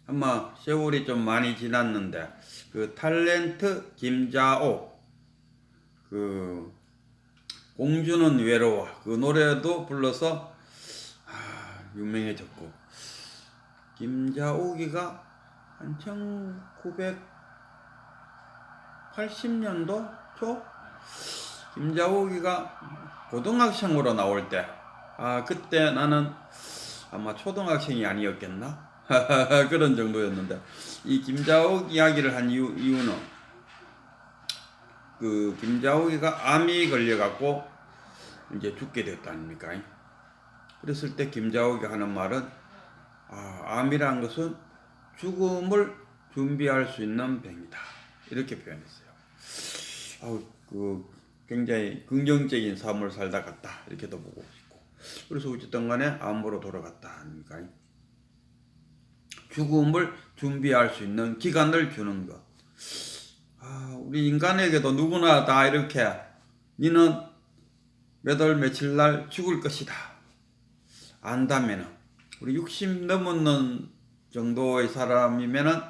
아마 세월이 좀 많이 지났는데 그 탤런트 김자옥 그 공주는 외로워 그 노래도 불러서 유명해졌고 김자옥이가 한 1980년도 초 김자옥이가 고등학생으로 나올 때 그때 나는 아마 초등학생이 아니었겠나? 그런 정도였는데 이 김자옥 이야기를 한 이유는 그 김자옥이가 암이 걸려갖고 이제 죽게 됐다 아닙니까? 그랬을 때 김자옥이 하는 말은 암이란 것은 죽음을 준비할 수 있는 병이다 이렇게 표현했어요. 굉장히 긍정적인 삶을 살다 갔다 이렇게도 보고 있고 그래서 어쨌든 간에 암으로 돌아갔다 아닙니까? 죽음을 준비할 수 있는 기간을 주는 것. 우리 인간에게도 누구나 다 이렇게 니는 몇 월 며칠 날 죽을 것이다 안다면은 우리 60 넘는 정도의 사람이면은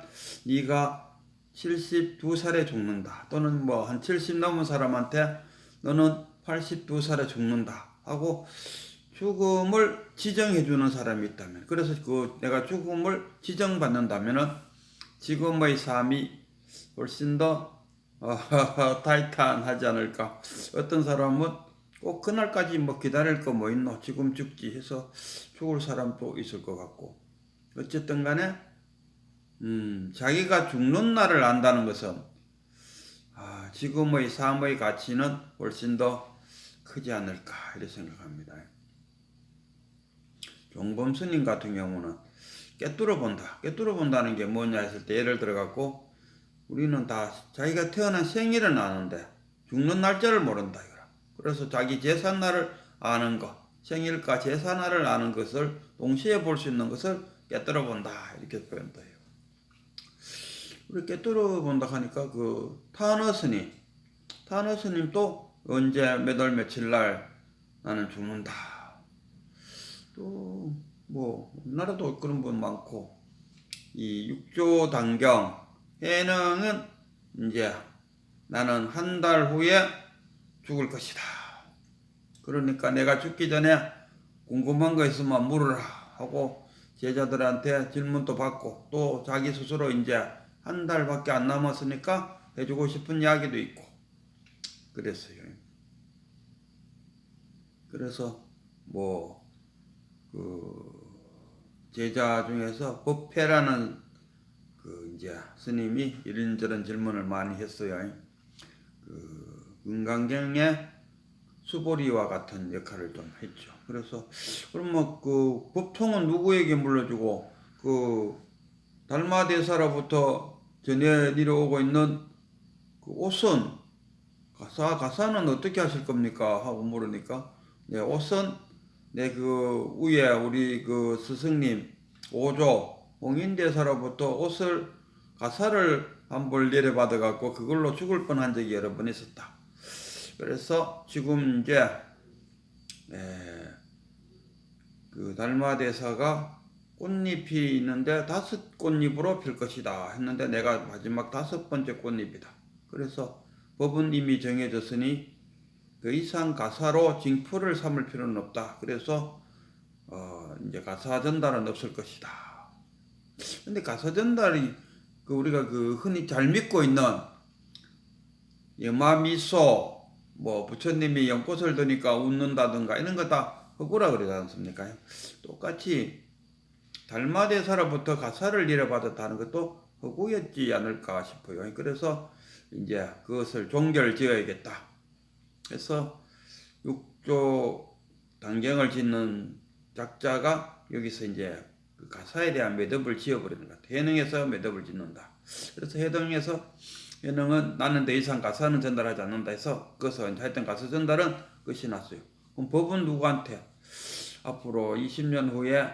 네가 72살에 죽는다 또는 뭐 한 70 넘은 사람한테 너는 82살에 죽는다 하고 죽음을 지정해 주는 사람이 있다면 그래서 내가 죽음을 지정받는다면은 지금의 삶이 훨씬 더 타이트하지 않을까. 어떤 사람은 꼭 그날까지 뭐 기다릴 거 뭐 있노 지금 죽지 해서 죽을 사람도 있을 것 같고 어쨌든 간에 자기가 죽는 날을 안다는 것은 지금의 삶의 가치는 훨씬 더 크지 않을까 이렇게 생각합니다. 종범 스님 같은 경우는 꿰뚫어 본다는 게 뭐냐 했을 때 예를 들어 갖고 우리는 다 자기가 태어난 생일은 아는데 죽는 날짜를 모른다 이거라. 그래서 자기 제삿날을 아는 것, 생일과 제삿날을 아는 것을 동시에 볼 수 있는 것을 꿰뚫어 본다 이렇게 표현돼요. 우리 꿰뚫어 본다 하니까 그 타너 스님도 언제 몇 월 며칠 날 나는 죽는다. 또 뭐 우리나라도 그런 분 많고 이 육조단경 해능은 이제 나는 한 달 후에 죽을 것이다. 그러니까 내가 죽기 전에 궁금한 거 있으면 물으라 하고 제자들한테 질문도 받고 또 자기 스스로 이제 한 달밖에 안 남았으니까 해주고 싶은 이야기도 있고 그랬어요. 그래서 뭐 제자 중에서 법회라는 이제 스님이 이런저런 질문을 많이 했어요. 은강경의 수보리와 같은 역할을 좀 했죠. 그래서 그럼 그 법통은 누구에게 물려주고 달마대사로부터 전해 내려오고 있는 그 옷은 가사는 어떻게 하실 겁니까? 하고 물으니까 옷은 그 위에 우리 그 스승님 5조 홍인대사로부터 가사를 한 벌 내려받아 갖고 그걸로 죽을 뻔한 적이 여러 번 있었다. 그래서 지금 이제 그 달마대사가 꽃잎이 있는데 5꽃잎으로 필 것이다 했는데 내가 마지막 5번째 꽃잎이다. 그래서 법은 이미 정해졌으니 그 이상 가사로 징표를 삼을 필요는 없다. 그래서 이제 가사 전달은 없을 것이다. 근데 가사 전달이 우리가 흔히 잘 믿고 있는 여마미소 뭐 부처님이 연꽃을 드니까 웃는다든가 이런 거 다 허구라 그러지 않습니까? 똑같이 달마대사로부터 가사를 이어받았다는 것도 허구였지 않을까 싶어요. 그래서 이제 그것을 종결지어야겠다. 그래서 육조 단경을 짓는 작자가 여기서 이제 그 가사에 대한 매듭을 지어버리는 것 같아요. 해능에서 매듭을 짓는다. 그래서 해능은 나는 더 이상 가사는 전달하지 않는다 해서 그것은 하여튼 가사 전달은 끝이 났어요. 그럼 법은 누구한테? 앞으로 20년 후에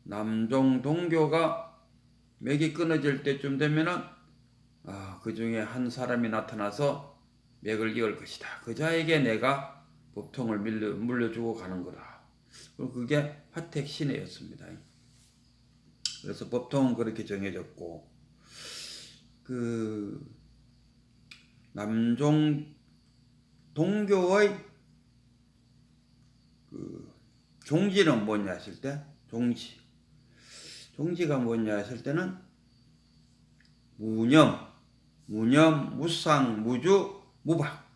남종 동교가 맥이 끊어질 때쯤 되면은 그 중에 한 사람이 나타나서 맥을 이을 것이다. 그 자에게 내가 법통을 물려주고 가는 거다. 그게 화택신해였습니다. 그래서 법통은 그렇게 정해졌고, 그 남종 동교의 그 종지는 뭐냐 했을 때, 종지가 뭐냐 했을 때는 무념, 무상, 무주, 무박,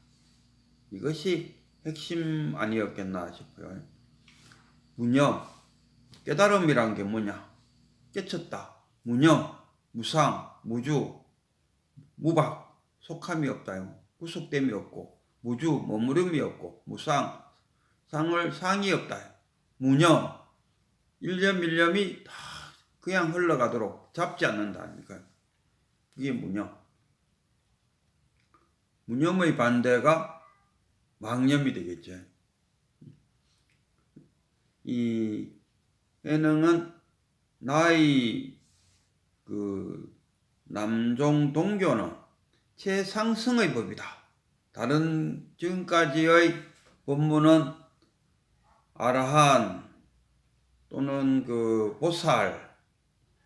이것이 핵심 아니었겠나 싶어요. 무념, 깨달음이란 게 뭐냐? 깨쳤다. 무념, 무상, 무주, 무박, 속함이 없다. 구속됨이 없고, 무주, 머무름이 없고, 무상, 상이 없다. 무념, 일념이 다 그냥 흘러가도록 잡지 않는다니까. 그게 무념. 무념의 반대가 망념이 되겠죠. 이 해능은 나의 그 남종 동교는 최상승의 법이다. 다른 지금까지의 법문은 아라한 또는 그 보살,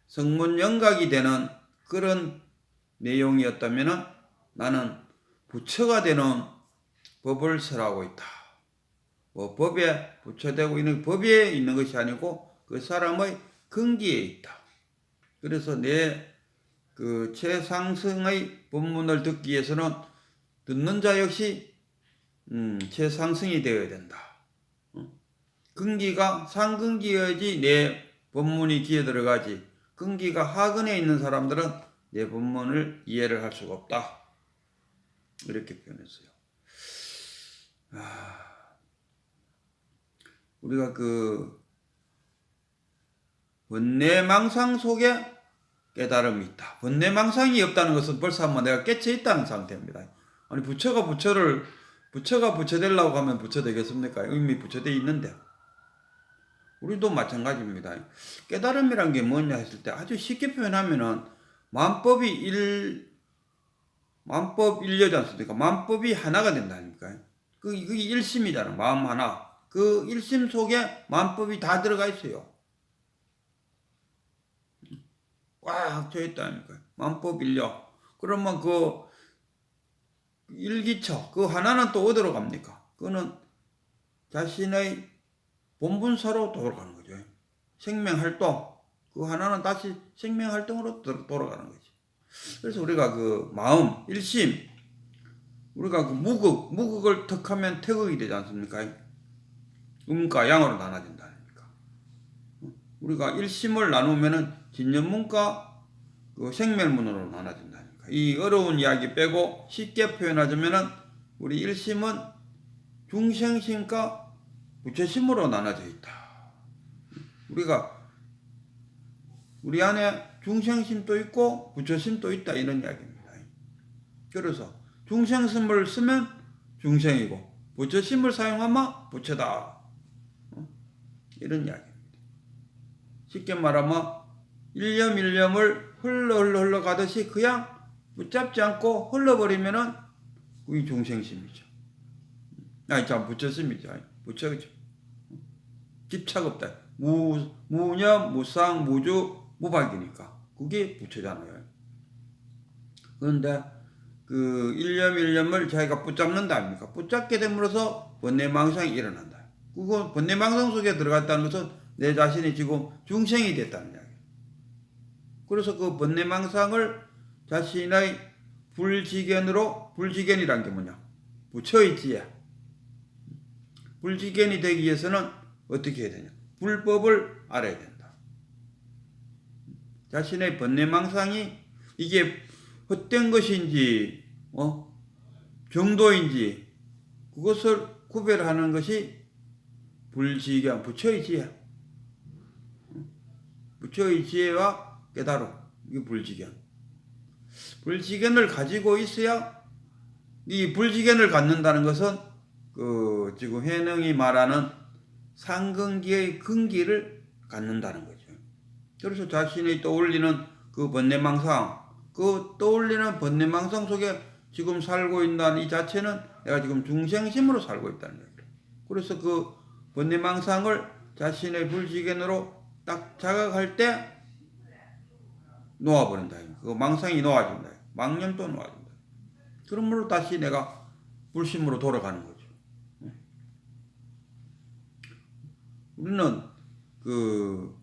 성문 영각이 되는 그런 내용이었다면은 나는 부처가 되는 법을 설하고 있다. 뭐 법에 부처되고 있는 법에 있는 것이 아니고 그 사람의 근기에 있다. 그래서 내 그 최상승의 법문을 듣기 위해서는 듣는 자 역시 최상승이 되어야 된다. 근기가 상근기여야지 내 법문이 귀에 들어가지. 근기가 하근에 있는 사람들은 내 법문을 이해를 할 수가 없다. 이렇게 표현했어요. 우리가 그 번뇌망상 속에 깨달음이 있다. 번뇌망상이 없다는 것은 벌써 한번 내가 깨쳐 있다는 상태입니다. 아니 부처가 부처 되려고 하면 부처 되겠습니까? 이미 부처 돼 있는데. 우리도 마찬가지입니다. 깨달음이란 게 뭐냐 했을 때 아주 쉽게 표현하면은 만법 일려지 않습니까? 만법이 하나가 된다니까. 그게 일심이잖아. 마음 하나. 그 일심 속에 만법이 다 들어가 있어요. 꽉 쳐 있다니까. 만법 일려. 그러면 그 일기처, 그 하나는 또 어디로 갑니까? 그거는 자신의 본분사로 돌아가는 거죠. 생명활동. 그 하나는 다시 생명활동으로 돌아가는 거지. 그래서 우리가 그 마음, 일심, 우리가 그 무극을 턱하면 태극이 되지 않습니까? 음과 양으로 나눠진다니까. 우리가 일심을 나누면은 진념문과 그 생멸문으로 나눠진다니까. 이 어려운 이야기 빼고 쉽게 표현하자면은 우리 일심은 중생심과 부처심으로 나눠져 있다. 우리 안에 중생심도 있고 부처심도 있다 이런 이야기입니다. 그래서 중생심을 쓰면 중생이고 부처심을 사용하면 부처다. 이런 이야기입니다. 쉽게 말하면 일념을 흘러 가듯이 그냥 붙잡지 않고 흘러버리면은 그게 중생심이죠. 부처심이죠. 부처죠. 집착 없다. 무념, 무상, 무주, 무박이니까. 그게 부처잖아요. 그런데 그 일념을 자기가 붙잡는다 아닙니까? 붙잡게 됨으로써 번뇌망상이 일어난다. 그거 번뇌망상 속에 들어갔다는 것은 내 자신이 지금 중생이 됐다는 이야기. 그래서 그 번뇌망상을 자신의 불지견이란 게 뭐냐? 부처의 지혜. 불지견이 되기 위해서는 어떻게 해야 되냐? 불법을 알아야 된다. 자신의 번뇌망상이 이게 헛된 것인지 정도인지 그것을 구별하는 것이 불지견, 부처의 지혜. 부처의 지혜와 깨달음, 이게 불지견. 불지견을 가지고 있어야 이 불지견을 갖는다는 것은 그 지금 해능이 말하는 상근기의 근기를 갖는다는 거죠. 그래서 자신이 떠올리는 그 번뇌망상, 그 떠올리는 번뇌망상 속에 지금 살고 있다는 이 자체는 내가 지금 중생심으로 살고 있다는 거예요. 그래서 그 번뇌망상을 자신의 불지견으로 딱 자각할 때 놓아버린다. 그 망상이 놓아진다. 망념도 놓아진다. 그러므로 다시 내가 불심으로 돌아가는 거죠. 우리는 그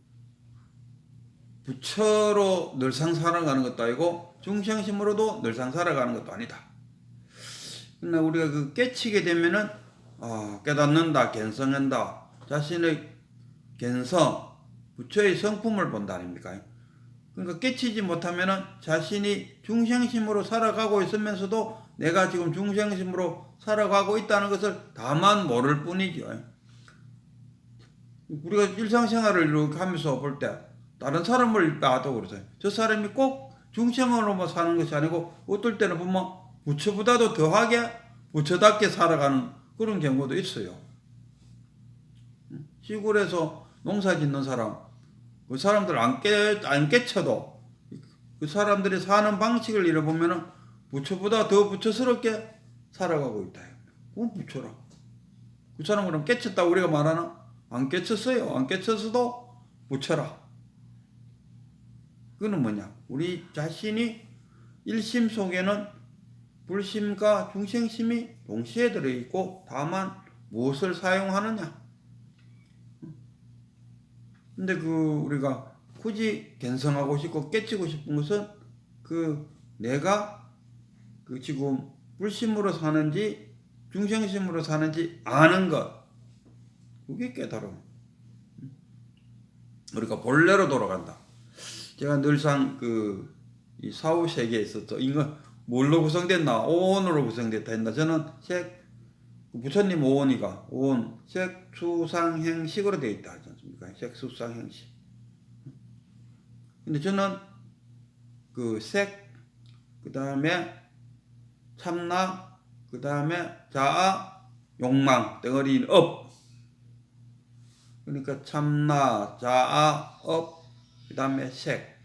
부처로 늘상 살아가는 것도 아니고 중생심으로도 늘상 살아가는 것도 아니다. 그러나 우리가 그 깨치게 되면은 깨닫는다, 견성한다. 자신의 견성, 부처의 성품을 본다 아닙니까? 그러니까 깨치지 못하면은 자신이 중생심으로 살아가고 있으면서도 내가 지금 중생심으로 살아가고 있다는 것을 다만 모를 뿐이죠. 우리가 일상생활을 이렇게 하면서 볼 때 다른 사람을 봐도 그러세요. 저 사람이 꼭 중생으로만 사는 것이 아니고 어떨 때는 보면 부처보다도 더하게 부처답게 살아가는 그런 경우도 있어요. 시골에서 농사 짓는 사람, 그 사람들 안 깨쳐도 그 사람들이 사는 방식을 잃어보면은 부처보다 더 부처스럽게 살아가고 있다. 그건 부처라. 그 사람 그럼 깨쳤다고 우리가 말하나? 안 깨쳤어요. 안 깨쳤어도 부처라. 그거는 뭐냐? 우리 자신이 일심 속에는 불심과 중생심이 동시에 들어있고 다만 무엇을 사용하느냐? 근데 우리가 굳이 견성하고 싶고 깨치고 싶은 것은 내가 지금 불심으로 사는지 중생심으로 사는지 아는 것. 그게 깨달음. 우리가 본래로 돌아간다. 제가 늘상 이 사후 세계에 있었죠. 이거 뭘로 구성됐나? 오온으로 구성됐다 했나? 저는 부처님 오온이가 오온 색수상행식으로 되어 있다 하지 않습니까? 색수상행식. 근데 저는 색, 그 다음에 참나, 그 다음에 자아, 욕망 덩어리인 업. 그러니까 참나, 자아, 업, 그 다음에 색,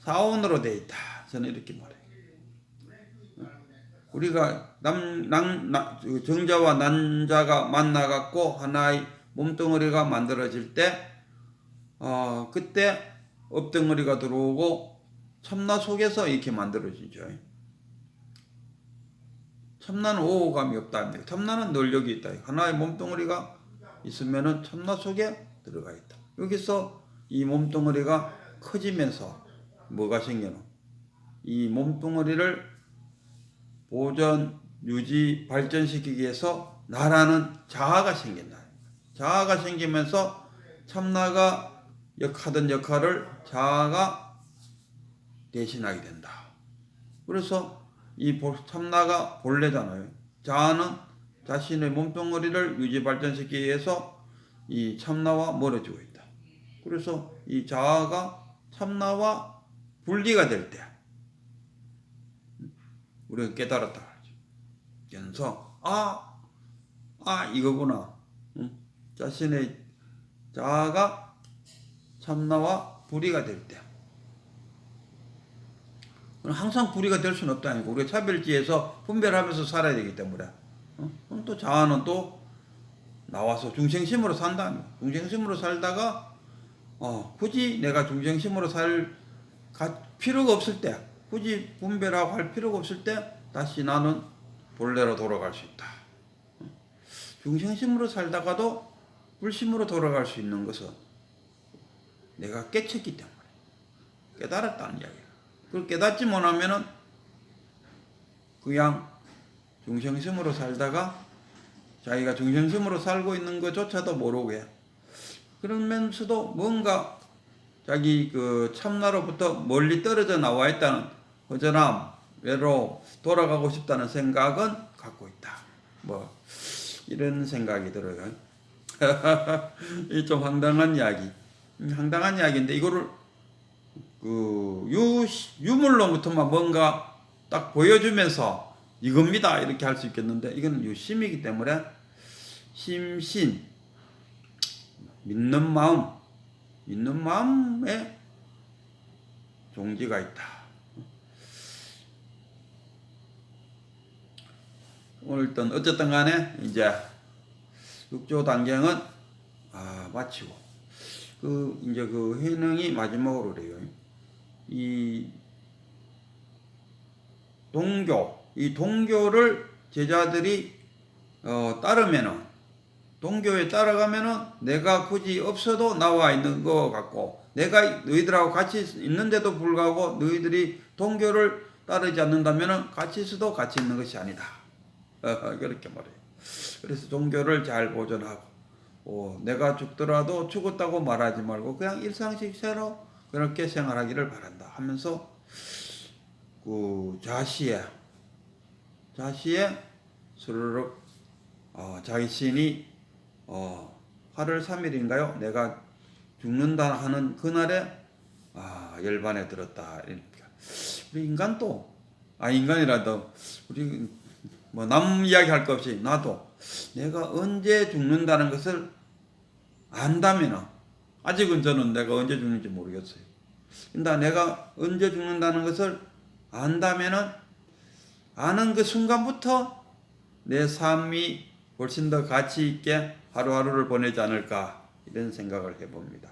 사온으로 되어 있다. 저는 이렇게 말해요. 우리가 정자와 난자가 만나갖고 하나의 몸덩어리가 만들어질 때, 그때 업덩어리가 들어오고 참나 속에서 이렇게 만들어지죠. 참나는 오호감이 없다. 참나는 늘 여기 있다. 하나의 몸덩어리가 있으면은 참나 속에 들어가 있다. 여기서 이 몸덩어리가 커지면서 뭐가 생겨나? 이 몸덩어리를 보존, 유지, 발전시키기 위해서 나라는 자아가 생긴다. 자아가 생기면서 참나가 하던 역할을 자아가 대신하게 된다. 그래서 이 참나가 본래잖아요. 자아는 자신의 몸뚱어리를 유지 발전시키기 위해서 이 참나와 멀어지고 있다. 그래서 이 자아가 참나와 분리가 될 때 우리가 깨달았다. 그래서 이거구나. 자신의 자아가 참나와 분리가 될 때. 항상 분리가 될 수는 없다니까. 우리가 차별지에서 분별하면서 살아야 되기 때문에. 또 자아는 또 나와서 중생심으로 산다. 중생심으로 살다가 굳이 내가 중생심으로 살 필요가 없을 때, 굳이 분별하고 할 필요가 없을 때 다시 나는 본래로 돌아갈 수 있다. 중생심으로 살다가도 불심으로 돌아갈 수 있는 것은 내가 깨쳤기 때문에 깨달았다는 이야기야. 그걸 깨닫지 못하면은 그냥 중생심으로 살다가 자기가 중생심으로 살고 있는 것조차도 모르고 해. 그러면서도 뭔가 자기 참나로부터 멀리 떨어져 나와 있다는 허전함, 외로움, 돌아가고 싶다는 생각은 갖고 있다. 이런 생각이 들어요. 이 좀 황당한 이야기. 황당한 이야기인데 이거를 유물로부터만 뭔가 딱 보여주면서 이겁니다 이렇게 할 수 있겠는데 이건 유심이기 때문에 심신, 믿는 마음에 종지가 있다. 오늘 어쨌든 간에 이제 육조 단경은 마치고 이제 회능이 마지막으로 그래요. 이 이 동교를 제자들이 따르면은, 동교에 따라가면은 내가 굳이 없어도 나와 있는 것 같고, 내가 너희들하고 같이 있는데도 불구하고 너희들이 동교를 따르지 않는다면은 같이 있어도 같이 있는 것이 아니다. 그렇게 말해요. 그래서 종교를 잘 보존하고, 내가 죽더라도 죽었다고 말하지 말고 그냥 일상식대로 그렇게 생활하기를 바란다 하면서 그 자시에 스르륵 자기 시인이 8월 3일인가요? 내가 죽는다 하는 그날에 열반에 들었다. 우리 인간도 인간이라도 우리 뭐 남 이야기 할 것 없이 나도 내가 언제 죽는다는 것을 안다면은, 아직은 저는 내가 언제 죽는지 모르겠어요. 근데 내가 언제 죽는다는 것을 안다면은 아는 그 순간부터 내 삶이 훨씬 더 가치 있게 하루하루를 보내지 않을까, 이런 생각을 해봅니다.